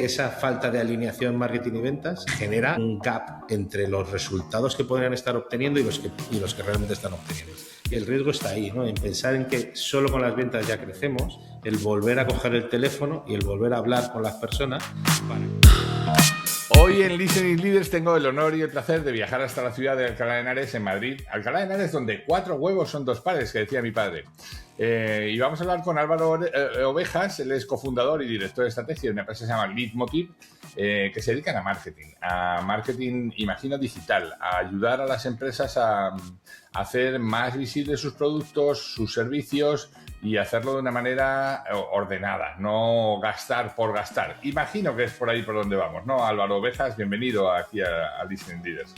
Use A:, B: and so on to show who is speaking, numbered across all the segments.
A: esa falta de alineación marketing y ventas genera un gap entre los resultados que podrían estar obteniendo y los que realmente están obteniendo. Y el riesgo está ahí, ¿no? En pensar en que solo con las ventas ya crecemos, el volver a coger el teléfono y el volver a hablar con las personas
B: Hoy en Listening Leaders tengo el honor y el placer de viajar hasta la ciudad de Alcalá de Henares, en Madrid. Alcalá de Henares, donde 4 huevos son 2 pares, que decía mi padre. Y vamos a hablar con Álvaro Ovejas, él es cofundador y director de estrategia de una empresa que se llama Leitmotiv, que se dedican a marketing, imagino, digital, a ayudar a las empresas a hacer más visibles sus productos, sus servicios y hacerlo de una manera ordenada, no gastar por gastar. Imagino que es por ahí por donde vamos, ¿no? Álvaro Ovejas, bienvenido aquí a Listening Leaders.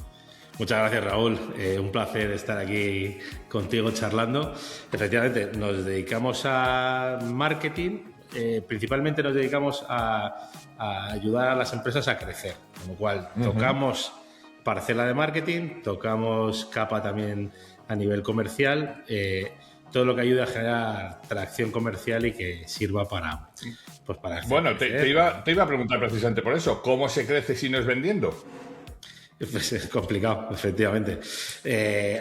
A: Muchas gracias, Raúl. Un placer estar aquí contigo charlando. Efectivamente, nos dedicamos a marketing. Principalmente nos dedicamos a ayudar a las empresas a crecer, con lo cual tocamos parcela de marketing, tocamos capa también a nivel comercial, todo lo que ayude a generar tracción comercial y que sirva para
B: bueno, te iba a preguntar precisamente por eso, ¿cómo se crece si no es vendiendo?
A: Pues es complicado, efectivamente.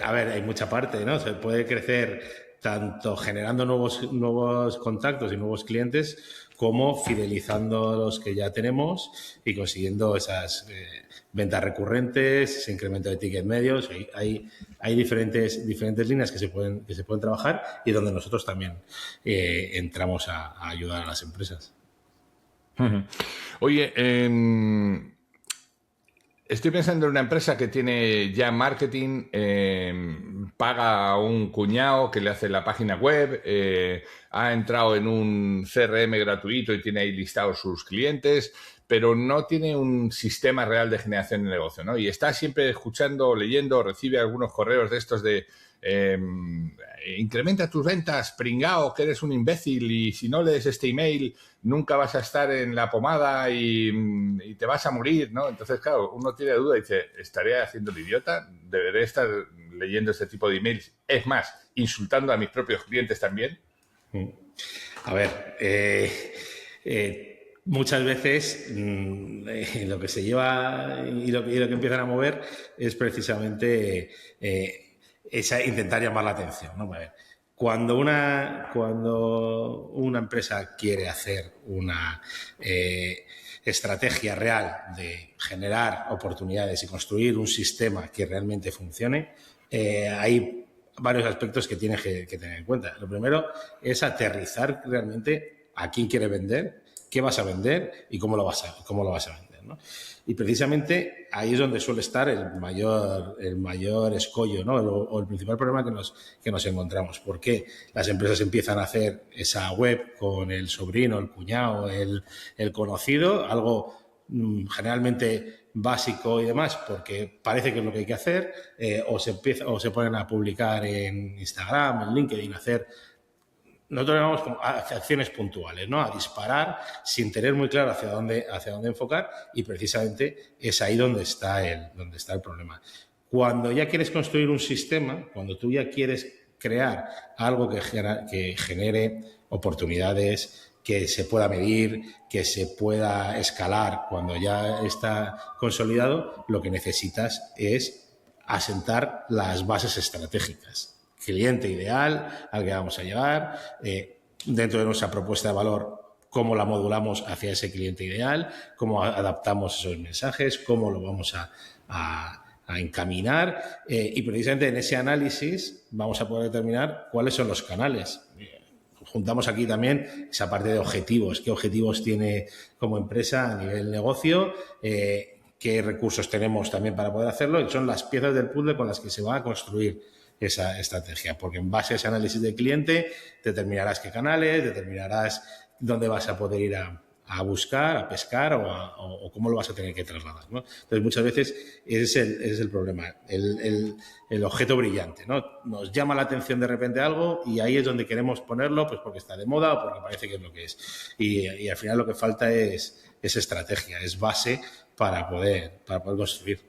A: A ver, hay mucha parte, ¿no? Se puede crecer tanto generando nuevos contactos y nuevos clientes como fidelizando a los que ya tenemos y consiguiendo esas ventas recurrentes, ese incremento de ticket medios. Hay diferentes líneas que se pueden trabajar y donde nosotros también entramos a ayudar a las empresas.
B: Oye, estoy pensando en una empresa que tiene ya marketing, paga a un cuñado que le hace la página web, ha entrado en un CRM gratuito y tiene ahí listados sus clientes, pero no tiene un sistema real de generación de negocio, ¿no? Y está siempre escuchando, leyendo, recibe algunos correos de estos de incrementa tus ventas, pringao, que eres un imbécil y si no lees este email nunca vas a estar en la pomada y te vas a morir, ¿no? Entonces, claro, uno tiene duda y dice, ¿estaré haciendo el idiota? ¿Deberé estar leyendo este tipo de emails? Es más, insultando a mis propios clientes también.
A: A ver, muchas veces lo que se lleva y lo que empiezan a mover es precisamente intentar llamar la atención, ¿no? A ver, cuando una empresa quiere hacer una estrategia real de generar oportunidades y construir un sistema que realmente funcione, hay varios aspectos que tienes que tener en cuenta. Lo primero es aterrizar realmente a quién quiere vender, qué vas a vender y cómo lo vas a vender, ¿no? Y precisamente ahí es donde suele estar el mayor escollo, ¿no? O el principal problema que nos encontramos. ¿Por qué las empresas empiezan a hacer esa web con el sobrino, el cuñado, el conocido, algo generalmente básico y demás, porque parece que es lo que hay que hacer, o se ponen a publicar en Instagram, en LinkedIn, nosotros llamamos como acciones puntuales, ¿no? A disparar sin tener muy claro hacia dónde enfocar, y precisamente es ahí donde está el problema. Cuando ya quieres construir un sistema, cuando tú ya quieres crear algo que genere oportunidades, que se pueda medir, que se pueda escalar, cuando ya está consolidado, lo que necesitas es asentar las bases estratégicas. Cliente ideal al que vamos a llegar, dentro de nuestra propuesta de valor, cómo la modulamos hacia ese cliente ideal, cómo adaptamos esos mensajes, cómo lo vamos a encaminar, y precisamente en ese análisis vamos a poder determinar cuáles son los canales. Juntamos aquí también esa parte de objetivos, qué objetivos tiene como empresa a nivel negocio, qué recursos tenemos también para poder hacerlo, y son las piezas del puzzle con las que se va a construir esa estrategia, porque en base a ese análisis del cliente determinarás qué canales, determinarás dónde vas a poder ir a buscar, a pescar o cómo lo vas a tener que trasladar, ¿no? Entonces, muchas veces ese es el problema, el objeto brillante, ¿no? Nos llama la atención de repente algo y ahí es donde queremos ponerlo, pues porque está de moda o porque parece que es lo que es. Y al final lo que falta es estrategia, es base para poder construir.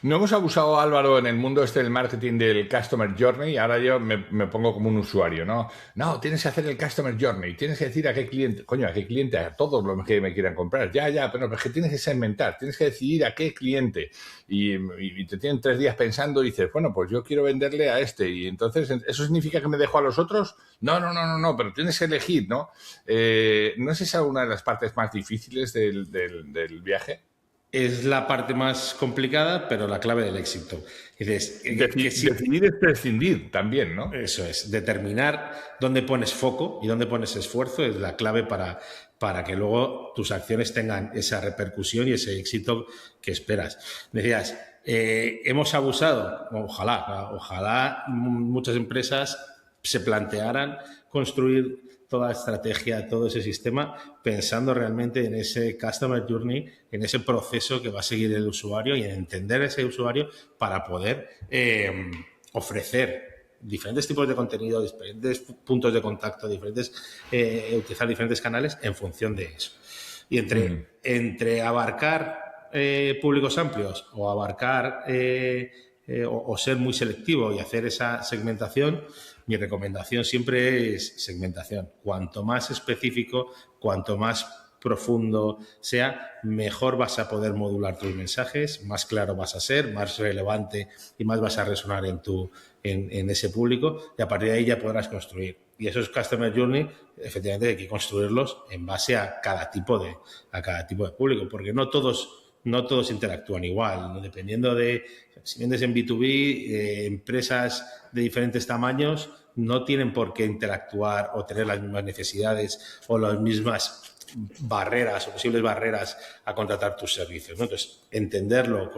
B: No hemos abusado, Álvaro, en el mundo del marketing del Customer Journey. Ahora yo me pongo como un usuario, ¿no? No, tienes que hacer el Customer Journey. Tienes que decir a qué cliente, coño, a qué cliente, a todos los que me quieran comprar. Ya, pero es que tienes que segmentar, tienes que decidir a qué cliente. Y te tienen 3 días pensando y dices, bueno, pues yo quiero venderle a este. Y entonces, ¿eso significa que me dejo a los otros? No, pero tienes que elegir, ¿no? ¿No es esa una de las partes más difíciles del viaje?
A: Es la parte más complicada, pero la clave del éxito. Dices,
B: Decidir es prescindir también, ¿no?
A: Eso es, determinar dónde pones foco y dónde pones esfuerzo es la clave para que luego tus acciones tengan esa repercusión y ese éxito que esperas. Decías, hemos abusado, ojalá muchas empresas se plantearan construir toda la estrategia, todo ese sistema, pensando realmente en ese Customer Journey, en ese proceso que va a seguir el usuario y en entender ese usuario para poder ofrecer diferentes tipos de contenido, diferentes puntos de contacto, utilizar diferentes canales en función de eso. Y entre abarcar públicos amplios o abarcar o ser muy selectivo y hacer esa segmentación, mi recomendación siempre es segmentación. Cuanto más específico, cuanto más profundo sea, mejor vas a poder modular tus mensajes, más claro vas a ser, más relevante y más vas a resonar en ese público, y a partir de ahí ya podrás construir. Y esos Customer Journey, efectivamente, hay que construirlos en base a cada tipo de público, porque no todos interactúan igual, ¿no? Dependiendo de si vendes en B2B, empresas de diferentes tamaños no tienen por qué interactuar o tener las mismas necesidades o las mismas barreras o posibles barreras a contratar tus servicios, ¿no? Entonces, entenderlo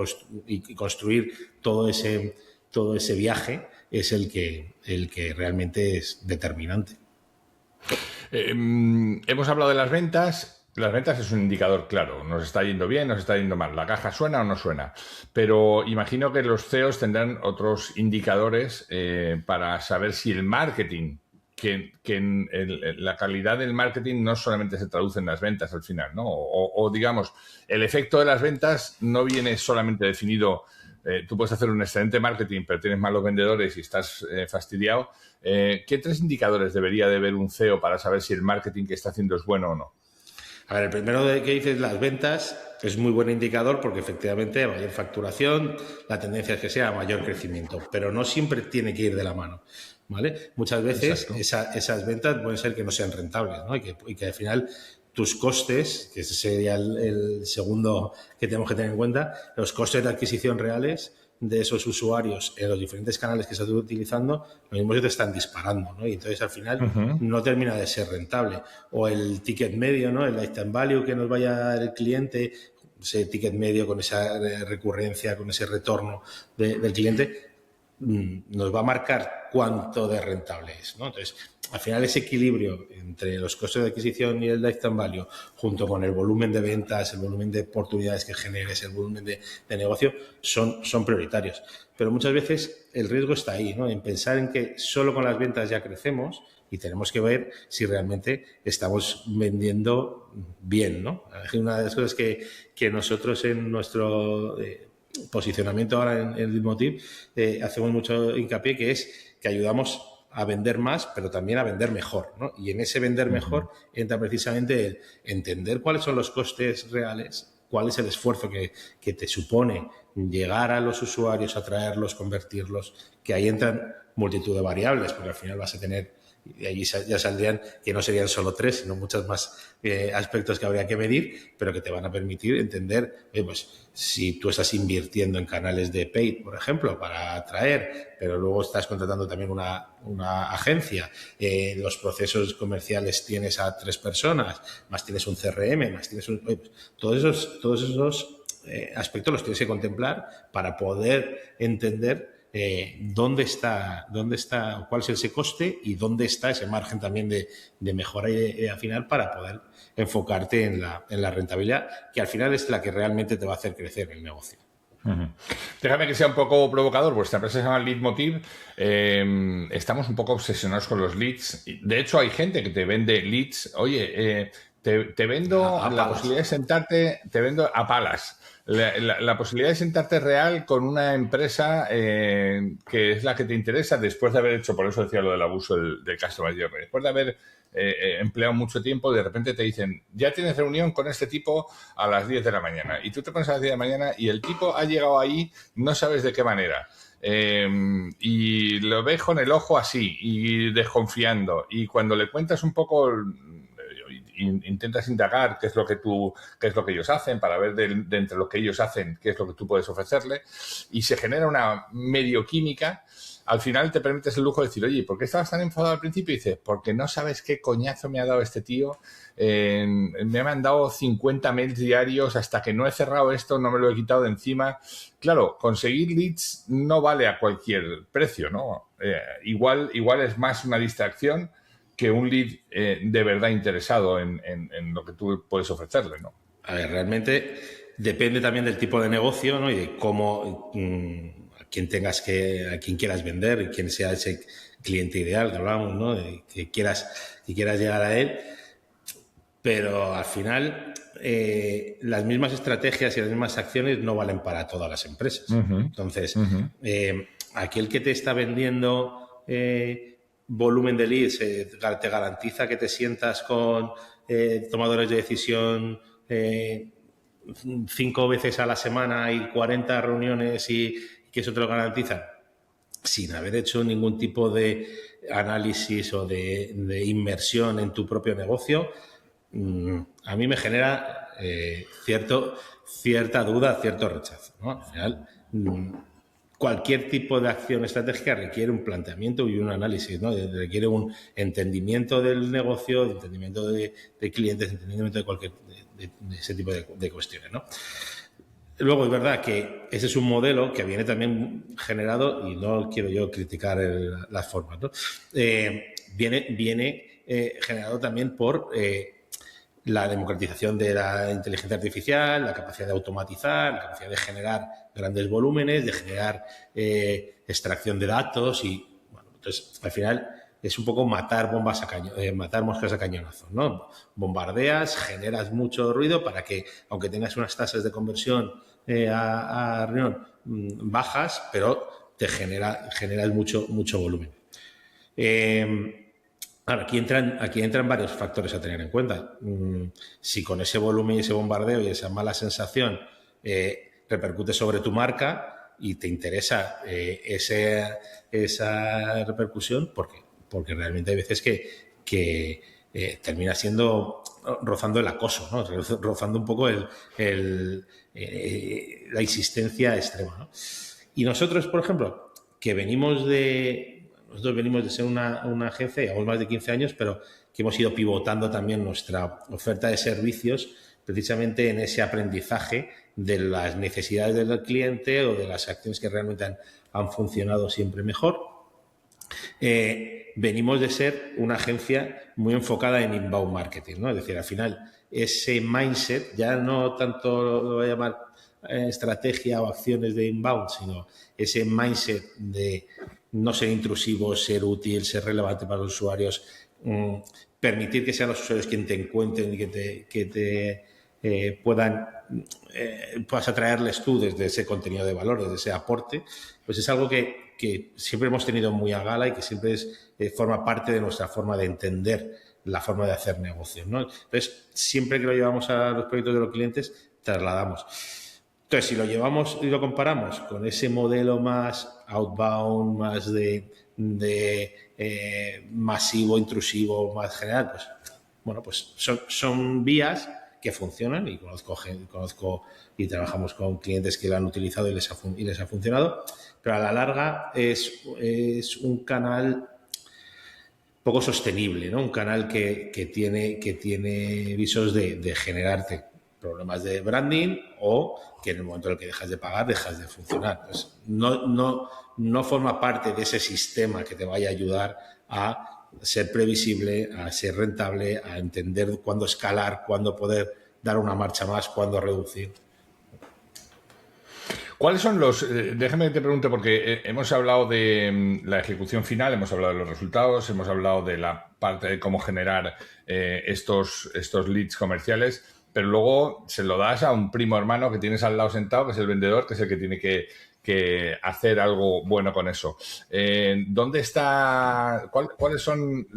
A: y construir todo ese viaje es el que realmente es determinante.
B: Hemos hablado de las ventas. Las ventas es un indicador claro. Nos está yendo bien, nos está yendo mal. La caja suena o no suena. Pero imagino que los CEOs tendrán otros indicadores para saber si el marketing, la calidad del marketing no solamente se traduce en las ventas al final, ¿no? O digamos, el efecto de las ventas no viene solamente definido. Tú puedes hacer un excelente marketing, pero tienes malos vendedores y estás fastidiado. ¿Qué 3 indicadores debería de ver un CEO para saber si el marketing que está haciendo es bueno o no?
A: A ver, el primero que dices, las ventas, es muy buen indicador porque efectivamente a mayor facturación, la tendencia es que sea a mayor crecimiento, pero no siempre tiene que ir de la mano, ¿vale? Muchas veces esas ventas pueden ser que no sean rentables, ¿no? Y que al final tus costes, que ese sería el segundo que tenemos que tener en cuenta, los costes de adquisición reales de esos usuarios en los diferentes canales que estás utilizando, lo mismo que te están disparando, ¿no? Y entonces al final no termina de ser rentable. O el ticket medio, ¿no? El lifetime value que nos vaya a dar el cliente, ese ticket medio con esa recurrencia, con ese retorno del cliente, nos va a marcar cuánto de rentable es, ¿no? Entonces, al final ese equilibrio entre los costes de adquisición y el lifetime value, junto con el volumen de ventas, el volumen de oportunidades que generes, el volumen de negocio, son prioritarios. Pero muchas veces el riesgo está ahí, ¿no? En pensar en que solo con las ventas ya crecemos y tenemos que ver si realmente estamos vendiendo bien, ¿no? Una de las cosas que nosotros en nuestro posicionamiento ahora en Leitmotiv hacemos mucho hincapié, que es que ayudamos a vender más, pero también a vender mejor, ¿no? Y en ese vender mejor entra precisamente el entender cuáles son los costes reales, cuál es el esfuerzo que te supone llegar a los usuarios, atraerlos, convertirlos, que ahí entran multitud de variables, porque al final vas a tener, y allí ya saldrían que no serían solo 3, sino muchos más aspectos que habría que medir, pero que te van a permitir entender, pues si tú estás invirtiendo en canales de paid, por ejemplo, para atraer, pero luego estás contratando también una agencia, los procesos comerciales tienes a 3 personas, más tienes un CRM, más tienes todos esos aspectos los tienes que contemplar para poder entender dónde está, cuál es ese coste y dónde está ese margen también de mejora y de afinar para poder enfocarte en la rentabilidad, que al final es la que realmente te va a hacer crecer el negocio.
B: Déjame que sea un poco provocador. Vuestra empresa se llama Leitmotiv. Estamos un poco obsesionados con los leads. De hecho, hay gente que te vende leads. Oye, Te vendo
A: A
B: la
A: palas.
B: posibilidad de sentarte, te vendo a palas. La posibilidad de sentarte real con una empresa que es la que te interesa después de haber hecho, por eso decía lo del abuso del Customer Journey, después de haber empleado mucho tiempo, de repente te dicen, ya tienes reunión con este tipo a las 10 de la mañana. Y tú te pones a las 10 de la mañana y el tipo ha llegado ahí, no sabes de qué manera. Y lo ves con el ojo así y desconfiando. Y cuando le cuentas un poco, intentas indagar qué es lo que ellos hacen para ver de entre lo que ellos hacen qué es lo que tú puedes ofrecerle, y se genera una medio química. Al final te permites el lujo de decir, oye, ¿por qué estabas tan enfadado al principio? Y dices, porque no sabes qué coñazo me ha dado este tío. Me ha mandado 50 mails diarios, hasta que no he cerrado esto, no me lo he quitado de encima. Claro, conseguir leads no vale a cualquier precio, ¿no? Igual es más una distracción que un lead de verdad interesado en lo que tú puedes ofrecerle, ¿no?
A: A ver, realmente depende también del tipo de negocio, ¿no? Y de cómo, a quién quieras vender y quién sea ese cliente ideal que hablamos, ¿no? De que quieras llegar a él. Pero al final, las mismas estrategias y las mismas acciones no valen para todas las empresas. Entonces, aquel que te está vendiendo volumen de leads te garantiza que te sientas con tomadores de decisión 5 veces a la semana y 40 reuniones y que eso te lo garantiza sin haber hecho ningún tipo de análisis o de inmersión en tu propio negocio. A mí me genera cierta duda, cierto rechazo, ¿no? Al final, cualquier tipo de acción estratégica requiere un planteamiento y un análisis, ¿no? Requiere un entendimiento del negocio, de entendimiento de clientes, entendimiento de ese tipo de cuestiones, ¿no? Luego, es verdad que ese es un modelo que viene también generado, y no quiero yo criticar las formas, ¿no? Viene generado también por la democratización de la inteligencia artificial, la capacidad de automatizar, la capacidad de generar grandes volúmenes, de generar extracción de datos y, bueno, entonces, al final es un poco matar moscas a cañonazos, ¿no? Bombardeas, generas mucho ruido para que, aunque tengas unas tasas de conversión a reunión bajas, pero te generas mucho volumen. Claro, aquí entran varios factores a tener en cuenta. Si con ese volumen y ese bombardeo y esa mala sensación repercute sobre tu marca y te interesa esa repercusión, ¿por qué? Porque realmente hay veces que termina siendo rozando el acoso, ¿no? Rozando un poco la insistencia extrema, ¿no? Y nosotros, por ejemplo, que nosotros venimos de ser una agencia, llevamos más de 15 años, pero que hemos ido pivotando también nuestra oferta de servicios precisamente en ese aprendizaje de las necesidades del cliente o de las acciones que realmente han funcionado siempre mejor. Venimos de ser una agencia muy enfocada en inbound marketing, ¿no? Es decir, al final ese mindset, ya no tanto lo voy a llamar estrategia o acciones de inbound, sino ese mindset de no ser intrusivo, ser útil, ser relevante para los usuarios, permitir que sean los usuarios quienes te encuentren y que te puedas atraerles tú desde ese contenido de valor, desde ese aporte, pues es algo que siempre hemos tenido muy a gala y que siempre forma parte de nuestra forma de entender la forma de hacer negocios, ¿no? Entonces, siempre que lo llevamos a los proyectos de los clientes, trasladamos. Entonces, si lo llevamos y lo comparamos con ese modelo más outbound, más de masivo, intrusivo, más general, pues bueno, pues son vías que funcionan y conozco y trabajamos con clientes que lo han utilizado y les ha funcionado, pero a la larga es un canal poco sostenible, ¿no? Un canal que tiene visos de generarte problemas de branding o que en el momento en el que dejas de pagar, dejas de funcionar. Entonces, no forma parte de ese sistema que te vaya a ayudar a ser previsible, a ser rentable, a entender cuándo escalar, cuándo poder dar una marcha más, cuándo reducir.
B: ¿Cuáles son los... déjame que te pregunte, porque hemos hablado de la ejecución final, hemos hablado de los resultados, hemos hablado de la parte de cómo generar estos leads comerciales, pero luego se lo das a un primo hermano que tienes al lado sentado, que es el vendedor, que es el que tiene que hacer algo bueno con eso. ¿Dónde está... ¿Cuáles son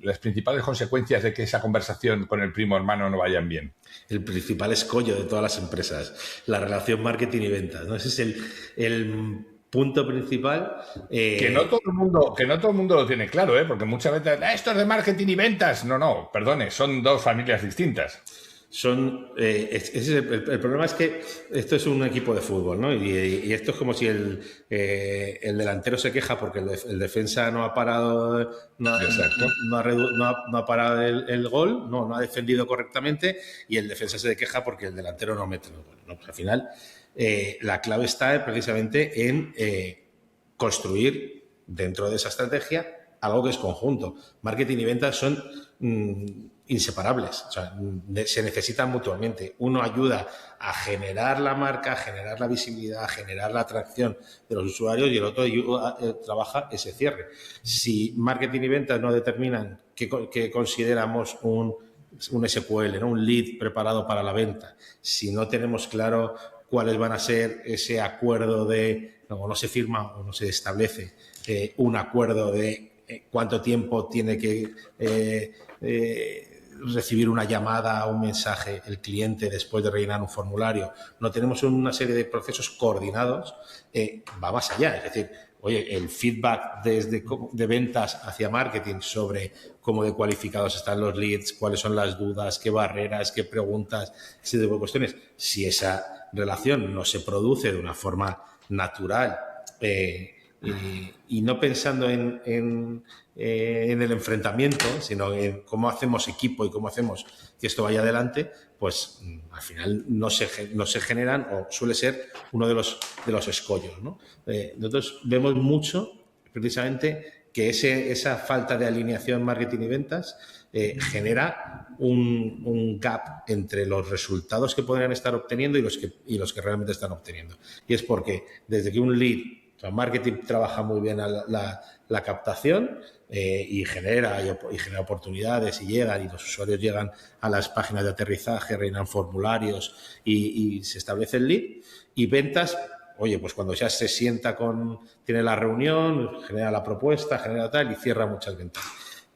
B: las principales consecuencias de que esa conversación con el primo hermano no vayan bien?
A: El principal escollo de todas las empresas, la relación marketing y ventas, ¿no? Ese es el punto principal.
B: Que no todo el mundo lo tiene claro, porque muchas veces esto es de marketing y ventas. No, perdone, son dos familias distintas.
A: El problema es que esto es un equipo de fútbol, ¿no? Y esto es como si el delantero se queja porque el defensa no ha parado, no ha parado el gol, no ha defendido correctamente, y el defensa se queja porque el delantero no mete el gol, ¿no? Pues al final, la clave está precisamente en construir dentro de esa estrategia algo que es conjunto. Marketing y ventas son inseparables, o sea, se necesitan mutuamente. Uno ayuda a generar la marca, a generar la visibilidad, a generar la atracción de los usuarios, y el otro trabaja ese cierre. Si marketing y ventas no determinan qué consideramos un SQL, ¿no? Un lead preparado para la venta, si no tenemos claro cuáles van a ser ese acuerdo o no se firma o no se establece un acuerdo de cuánto tiempo tiene que recibir una llamada o un mensaje el cliente después de rellenar un formulario, no tenemos una serie de procesos coordinados, va más allá. Es decir, oye, el feedback de ventas hacia marketing sobre cómo de cualificados están los leads, cuáles son las dudas, qué barreras, qué preguntas, ese tipo de cuestiones. Si esa relación no se produce de una forma natural, y no pensando en el enfrentamiento, sino en cómo hacemos equipo y cómo hacemos que esto vaya adelante, pues al final no se generan, o suele ser uno de los escollos, ¿no? Nosotros vemos mucho precisamente que esa falta de alineación marketing y ventas genera un gap entre los resultados que podrían estar obteniendo y los que realmente están obteniendo. Y es porque desde que un lead, marketing trabaja muy bien la captación y genera oportunidades, y los usuarios llegan a las páginas de aterrizaje, rellenan formularios y se establece el lead. Y ventas, oye, pues cuando ya se sienta tiene la reunión, genera la propuesta, genera tal y cierra muchas ventas.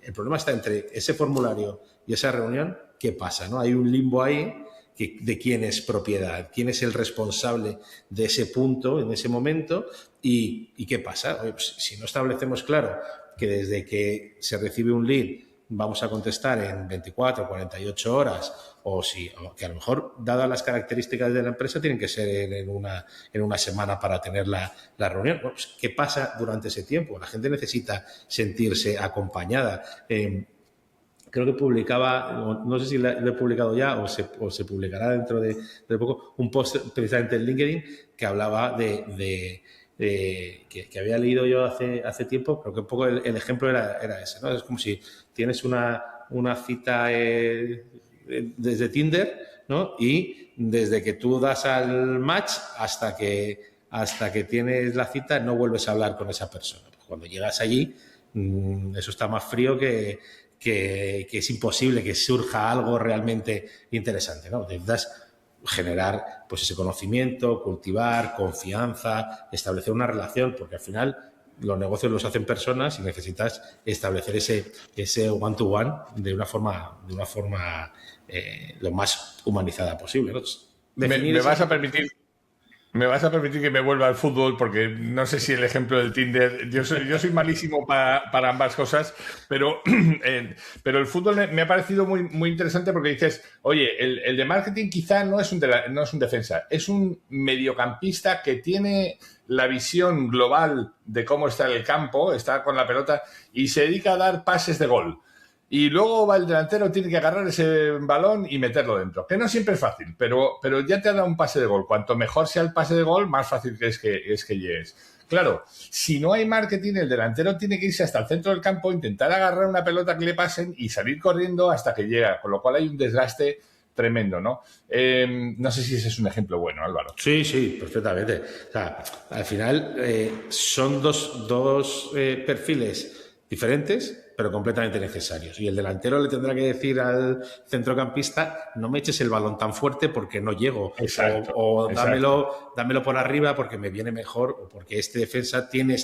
A: El problema está entre ese formulario y esa reunión. ¿Qué pasa, no? Hay un limbo ahí de quién es propiedad, quién es el responsable de ese punto en ese momento y qué pasa. Oye, pues, si no establecemos claro que desde que se recibe un lead vamos a contestar en 24 o 48 horas, o que a lo mejor, dadas las características de la empresa, tienen que ser en una semana para tener la reunión. Bueno, pues, ¿qué pasa durante ese tiempo? La gente necesita sentirse acompañada. Creo que publicaba, no sé si lo he publicado ya o se publicará dentro de poco, un post precisamente en LinkedIn que hablaba que había leído yo hace tiempo, pero que un poco el ejemplo era ese, ¿no? Es como si tienes una cita desde Tinder, ¿no? Y desde que tú das al match hasta que tienes la cita no vuelves a hablar con esa persona. Cuando llegas allí, eso está más frío que es imposible que surja algo realmente interesante, ¿no? Necesitas generar pues ese conocimiento, cultivar confianza, establecer una relación, porque al final los negocios los hacen personas y necesitas establecer ese one-to-one de una forma lo más humanizada posible, ¿no?
B: Me vas a permitir que me vuelva al fútbol, porque no sé si el ejemplo del Tinder... Yo soy malísimo para ambas cosas, pero el fútbol me ha parecido muy, muy interesante, porque dices, oye, el de marketing quizá no es un defensa, es un mediocampista que tiene la visión global de cómo está el campo, está con la pelota y se dedica a dar pases de gol. Y luego va el delantero, tiene que agarrar ese balón y meterlo dentro. Que no siempre es fácil, pero ya te ha dado un pase de gol. Cuanto mejor sea el pase de gol, más fácil es que llegues. Claro, si no hay marketing, el delantero tiene que irse hasta el centro del campo, intentar agarrar una pelota que le pasen y salir corriendo hasta que llega. Con lo cual hay un desgaste tremendo, ¿no? No sé si ese es un ejemplo bueno, Álvaro.
A: Sí, perfectamente. O sea, al final son dos perfiles diferentes, pero completamente necesarios. Y el delantero le tendrá que decir al centrocampista, no me eches el balón tan fuerte porque no llego.
B: Exacto,
A: O
B: exacto.
A: dámelo por arriba porque me viene mejor, o porque este defensa tiene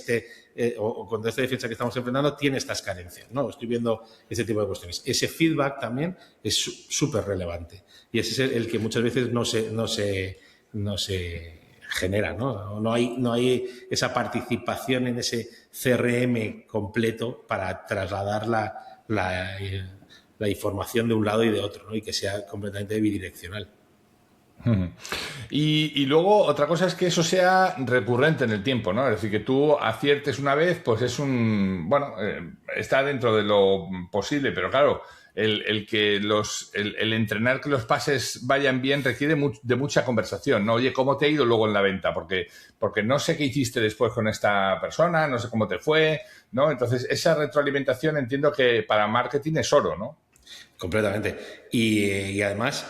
A: o cuando este defensa que estamos enfrentando tiene estas carencias, ¿no? Estoy viendo ese tipo de cuestiones. Ese feedback también es súper relevante. Y ese es el que muchas veces no se genera, ¿no? No hay esa participación en ese CRM completo para trasladar la información de un lado y de otro, ¿no? Y que sea completamente bidireccional.
B: Y luego otra cosa es que eso sea recurrente en el tiempo, ¿no? Es decir, que tú aciertes una vez, pues es bueno, está dentro de lo posible, pero claro, el entrenar que los pases vayan bien requiere de mucha conversación, ¿no? Oye, ¿cómo te ha ido luego en la venta? Porque no sé qué hiciste después con esta persona, no sé cómo te fue, ¿no? Entonces, esa retroalimentación entiendo que para marketing es oro, ¿no?
A: Completamente. Y además,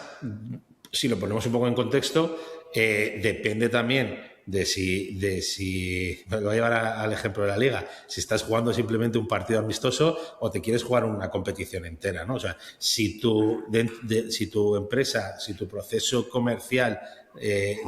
A: si lo ponemos un poco en contexto, depende también de si me lo voy a llevar al ejemplo de la liga, si estás jugando simplemente un partido amistoso o te quieres jugar una competición entera, ¿no? O sea, si tu empresa, si tu proceso comercial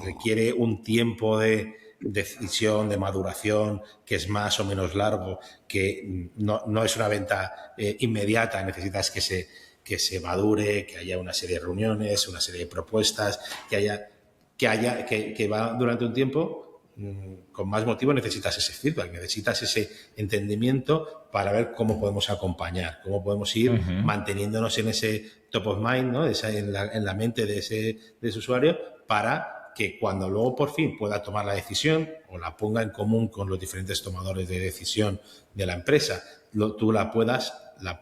A: requiere un tiempo de decisión, de maduración, que es más o menos largo, que no es una venta inmediata, necesitas que se madure, que haya una serie de reuniones, una serie de propuestas, que va durante un tiempo, con más motivo necesitas ese feedback, necesitas ese entendimiento para ver cómo podemos acompañar, cómo podemos ir manteniéndonos en ese top of mind, ¿no? En la mente de ese usuario, para que cuando luego por fin pueda tomar la decisión o la ponga en común con los diferentes tomadores de decisión de la empresa, tú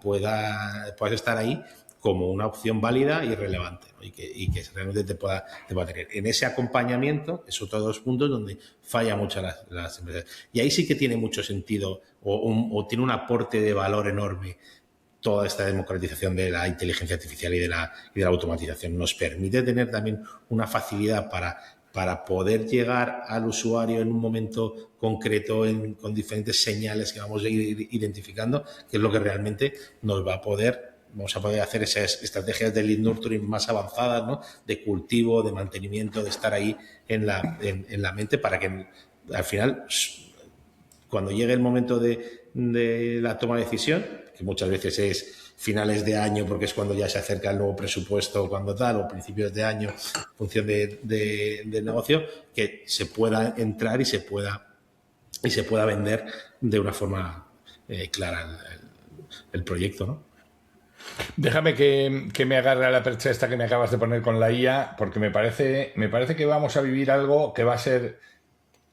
A: puedas estar ahí como una opción válida y relevante, ¿no? y que realmente te pueda tener. En ese acompañamiento es otro de los puntos donde falla mucho las empresas. Y ahí sí que tiene mucho sentido o tiene un aporte de valor enorme toda esta democratización de la inteligencia artificial y de la automatización. Nos permite tener también una facilidad para poder llegar al usuario en un momento concreto con diferentes señales que vamos a ir identificando, que es lo que realmente vamos a poder hacer esas estrategias de lead nurturing más avanzadas, ¿no? De cultivo, de mantenimiento, de estar ahí en la mente para que al final, cuando llegue el momento de la toma de decisión, que muchas veces es finales de año porque es cuando ya se acerca el nuevo presupuesto, cuando tal, o principios de año, en función del negocio, que se pueda entrar y se pueda vender de una forma clara el proyecto, ¿no?
B: Déjame que me agarre a la percha esta que me acabas de poner con la IA, porque me parece que vamos a vivir algo que va a ser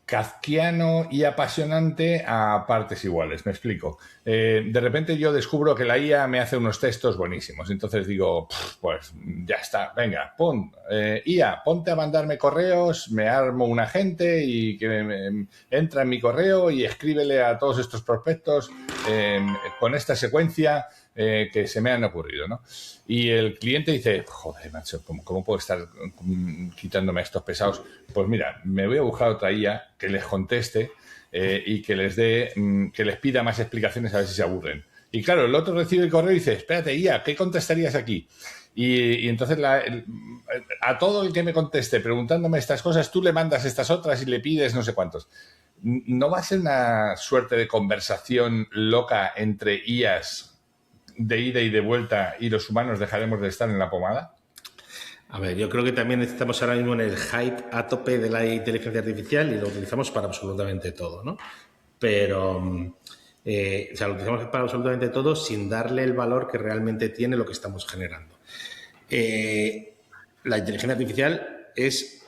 B: kafkiano y apasionante a partes iguales. Me explico. De repente yo descubro que la IA me hace unos textos buenísimos. Entonces digo, pues ya está, venga, IA, ponte a mandarme correos, me armo un agente y que entra en mi correo y escríbele a todos estos prospectos con esta secuencia que se me han ocurrido, ¿no? Y el cliente dice, joder, macho, ¿cómo puedo estar quitándome a estos pesados? Pues mira, me voy a buscar otra IA que les conteste y que les pida más explicaciones a ver si se aburren. Y claro, el otro recibe el correo y dice, espérate, IA, ¿qué contestarías aquí? Y entonces a todo el que me conteste preguntándome estas cosas, tú le mandas estas otras y le pides no sé cuántos. ¿No va a ser una suerte de conversación loca entre IAs de ida y de vuelta y los humanos dejaremos de estar en la pomada?
A: A ver, yo creo que también estamos ahora mismo en el hype a tope de la inteligencia artificial y lo utilizamos para absolutamente todo, ¿no? Pero, lo utilizamos para absolutamente todo sin darle el valor que realmente tiene lo que estamos generando. La inteligencia artificial es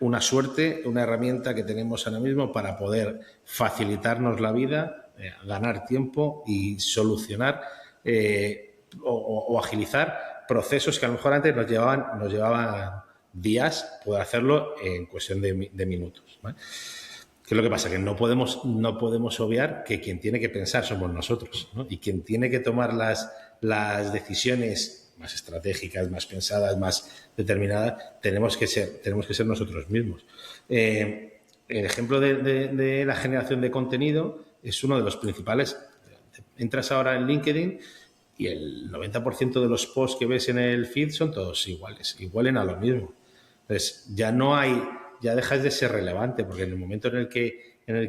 A: una suerte, una herramienta que tenemos ahora mismo para poder facilitarnos la vida, ganar tiempo y solucionar o agilizar procesos que a lo mejor antes nos llevaban días, poder hacerlo en cuestión de minutos, ¿vale? ¿Qué es lo que pasa? Que no podemos obviar que quien tiene que pensar somos nosotros, ¿no? Y quien tiene que tomar las decisiones más estratégicas, más pensadas, más determinadas, tenemos que ser nosotros mismos. El ejemplo de la generación de contenido es uno de los principales. Entras ahora en LinkedIn y el 90% de los posts que ves en el feed son todos iguales, y huelen a lo mismo. Entonces, ya dejas de ser relevante, porque en el momento en el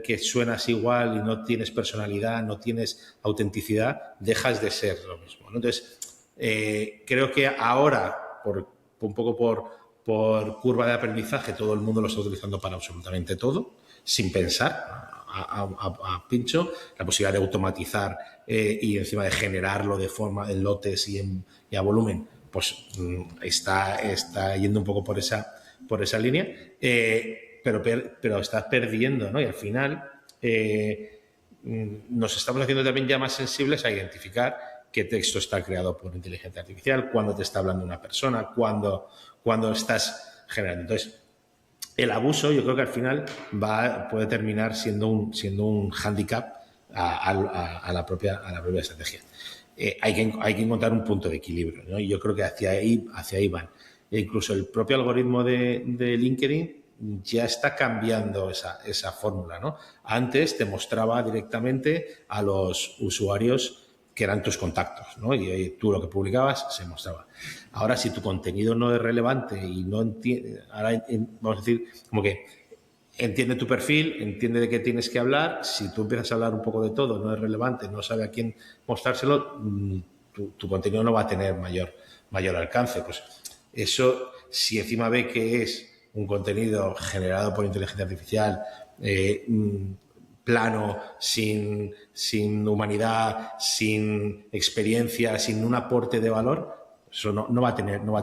A: que suenas igual y no tienes personalidad, no tienes autenticidad, dejas de ser lo mismo, ¿no? Entonces, creo que ahora, un poco por curva de aprendizaje, todo el mundo lo está utilizando para absolutamente todo, sin pensar, a pincho, la posibilidad de automatizar y encima de generarlo de forma en lotes y a volumen, pues está yendo un poco por esa línea, pero estás perdiendo, ¿no? Y al final nos estamos haciendo también ya más sensibles a identificar qué texto está creado por inteligencia artificial, cuándo te está hablando una persona, cuándo estás generando. Entonces, el abuso, yo creo que al final puede terminar siendo un hándicap a la propia estrategia. Hay que encontrar un punto de equilibrio, ¿no? Y yo creo que hacia ahí van. E incluso el propio algoritmo de LinkedIn ya está cambiando esa fórmula, ¿no? Antes te mostraba directamente a los usuarios que eran tus contactos, ¿no? Y tú lo que publicabas se mostraba. Ahora, si tu contenido no es relevante y no entiende, ahora vamos a decir, como que entiende tu perfil, entiende de qué tienes que hablar, si tú empiezas a hablar un poco de todo, no es relevante, no sabe a quién mostrárselo, tu contenido no va a tener mayor alcance. Pues eso, si encima ve que es un contenido generado por inteligencia artificial, plano, sin humanidad, sin experiencia, sin un aporte de valor, eso no va a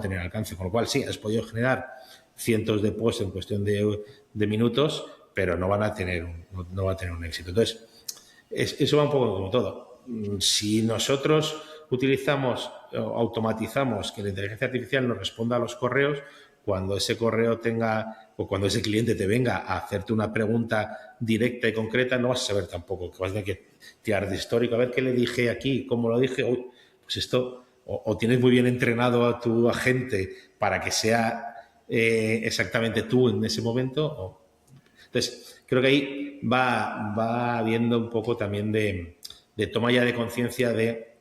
A: tener alcance. Con lo cual, sí, has podido generar cientos de posts en cuestión de minutos, pero no va a tener un éxito. Entonces, eso va un poco como todo. Si nosotros utilizamos o automatizamos que la inteligencia artificial nos responda a los correos, cuando ese correo o cuando ese cliente te venga a hacerte una pregunta directa y concreta, no vas a saber tampoco, que vas a tener que tirar de histórico, a ver qué le dije aquí, cómo lo dije. Uy, pues esto, o tienes muy bien entrenado a tu agente para que sea exactamente tú en ese momento. Entonces, creo que ahí va habiendo un poco también de toma ya de conciencia de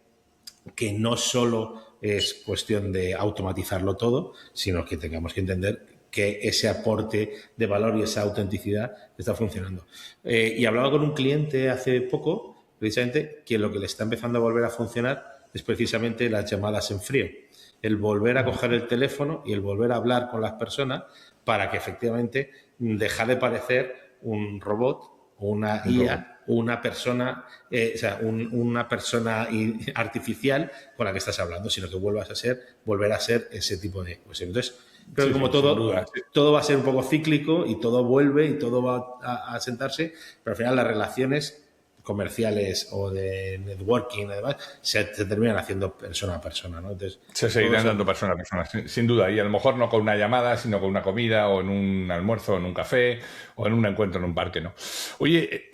A: que no solo es cuestión de automatizarlo todo, sino que tengamos que entender que ese aporte de valor y esa autenticidad está funcionando. Y hablaba con un cliente hace poco, precisamente, que lo que le está empezando a volver a funcionar es precisamente las llamadas en frío. El volver a coger el teléfono y el volver a hablar con las personas para que efectivamente dejar de parecer un robot o una IA, una persona, una persona artificial con la que estás hablando, sino que volver a ser ese tipo de cuestiones. Entonces, creo que como todo va a ser un poco cíclico y todo vuelve y todo va a sentarse, pero al final las relaciones comerciales o de networking y demás se terminan haciendo persona a persona, ¿no? Entonces,
B: se seguirán dando persona a persona, sin duda, y a lo mejor no con una llamada, sino con una comida o en un almuerzo, en un café o en un encuentro en un parque, ¿no? Oye,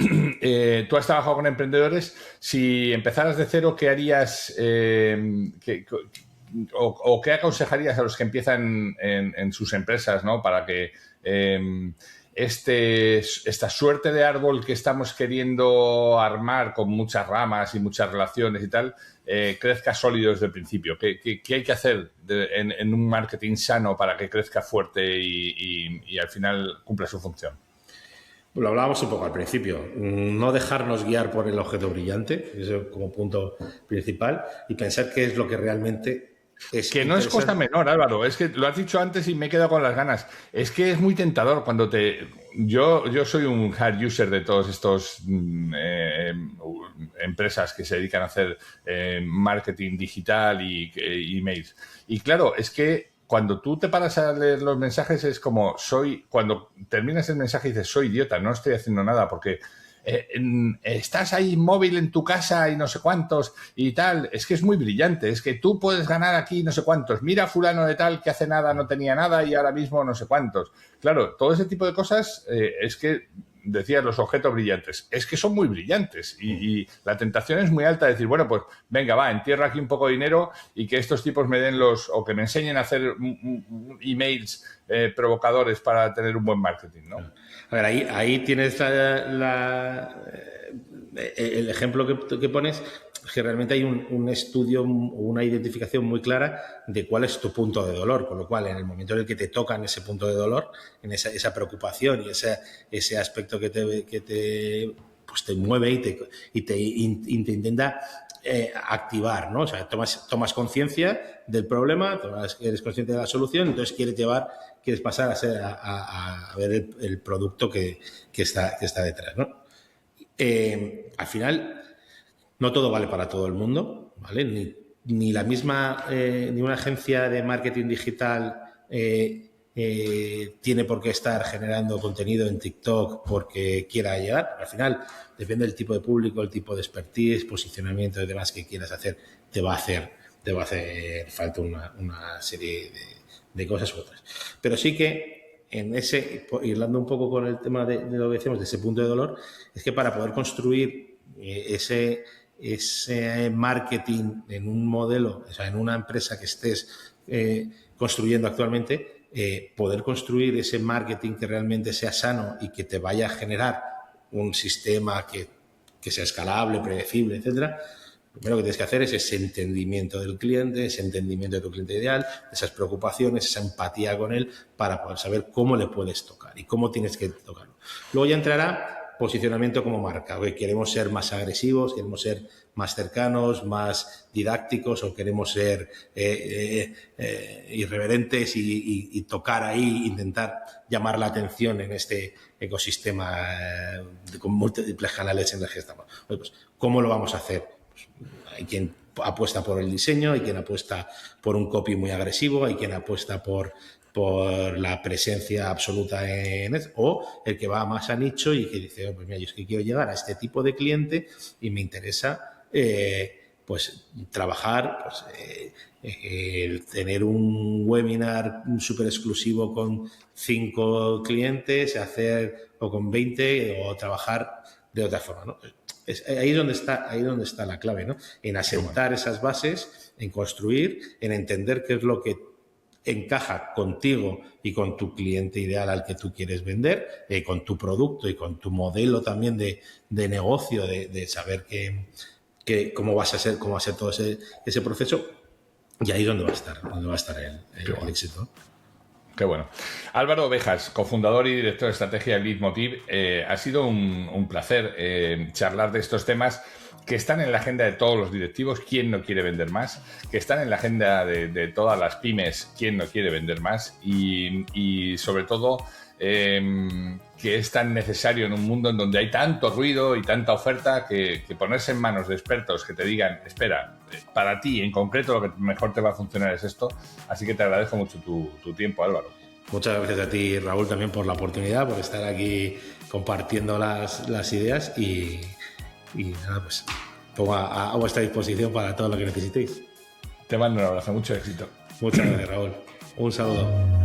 B: tú has trabajado con emprendedores. Si empezaras de cero, ¿qué harías? ¿O qué aconsejarías a los que empiezan en sus empresas, ¿no? Para que esta suerte de árbol que estamos queriendo armar con muchas ramas y muchas relaciones y tal, crezca sólido desde el principio. ¿Qué hay que hacer en un marketing sano para que crezca fuerte y al final cumpla su función?
A: Lo hablábamos un poco al principio, no dejarnos guiar por el objeto brillante, eso como punto principal, y pensar qué es lo que realmente es.
B: Que no es cosa menor, Álvaro, es que lo has dicho antes y me he quedado con las ganas. Es que es muy tentador cuando yo soy un hard user de todos estos empresas que se dedican a hacer marketing digital y emails. Y claro, es que cuando tú te paras a leer los mensajes es como cuando terminas el mensaje dices, soy idiota, no estoy haciendo nada porque estás ahí móvil en tu casa y no sé cuántos y tal. Es que es muy brillante, es que tú puedes ganar aquí no sé cuántos. Mira fulano de tal que hace nada no tenía nada y ahora mismo no sé cuántos. Claro, todo ese tipo de cosas es que decías los objetos brillantes. Es que son muy brillantes y la tentación es muy alta de decir, bueno, pues venga, va, entierro aquí un poco de dinero y que estos tipos me den o que me enseñen a hacer emails provocadores para tener un buen marketing, ¿no?
A: A ver, ahí tienes el ejemplo que pones, que realmente hay un estudio, una identificación muy clara de cuál es tu punto de dolor, con lo cual en el momento en el que te tocan ese punto de dolor, en esa preocupación y ese aspecto que te mueve y te intenta activar, ¿no? O sea, tomas conciencia del problema, eres consciente de la solución, entonces quieres pasar a ver el producto que está detrás, ¿no? Al final, no todo vale para todo el mundo, ¿vale? Ni una agencia de marketing digital tiene por qué estar generando contenido en TikTok porque quiera llegar. Al final, depende del tipo de público, el tipo de expertise, posicionamiento y demás que quieras hacer, te va a hacer falta una serie de cosas u otras. Pero sí que hablando un poco con el tema de lo que decíamos, de ese punto de dolor, es que para poder construir ese marketing en un modelo, o sea, en una empresa que estés construyendo actualmente, poder construir ese marketing que realmente sea sano y que te vaya a generar un sistema que sea escalable, predecible, etcétera. Lo primero que tienes que hacer es ese entendimiento del cliente, ese entendimiento de tu cliente ideal, esas preocupaciones, esa empatía con él para poder saber cómo le puedes tocar y cómo tienes que tocarlo. Luego ya entrará posicionamiento como marca. Hoy queremos ser más agresivos, queremos ser más cercanos, más didácticos o queremos ser irreverentes y tocar ahí, intentar llamar la atención en este ecosistema con múltiples canales en el que estamos. Oye, pues, ¿cómo lo vamos a hacer? Pues, hay quien apuesta por el diseño, hay quien apuesta por un copy muy agresivo, hay quien apuesta por la presencia absoluta en eso, o el que va más a nicho y que dice, pues mira, yo es que quiero llegar a este tipo de cliente y me interesa pues trabajar, tener un webinar súper exclusivo con 5 clientes, o con 20, o trabajar de otra forma, ¿no? Ahí es donde está la clave, ¿no? En asentar esas bases, en construir, en entender qué es lo que encaja contigo y con tu cliente ideal al que tú quieres vender, con tu producto y con tu modelo también de negocio, de saber cómo va a ser todo ese proceso, y ahí es donde va a estar el éxito.
B: Qué bueno. Álvaro Ovejas, cofundador y director de estrategia de Leitmotiv, ha sido un placer charlar de estos temas que están en la agenda de todos los directivos, ¿quién no quiere vender más? Que están en la agenda de todas las pymes, ¿quién no quiere vender más? Y sobre todo, que es tan necesario en un mundo en donde hay tanto ruido y tanta oferta que ponerse en manos de expertos que te digan, espera, para ti en concreto lo que mejor te va a funcionar es esto. Así que te agradezco mucho tu tiempo, Álvaro.
A: Muchas gracias a ti, Raúl, también por la oportunidad, por estar aquí compartiendo las ideas y nada, pues pongo a vuestra disposición para todo lo que necesitéis.
B: Te mando un abrazo, mucho éxito.
A: Muchas gracias, Raúl. Un saludo.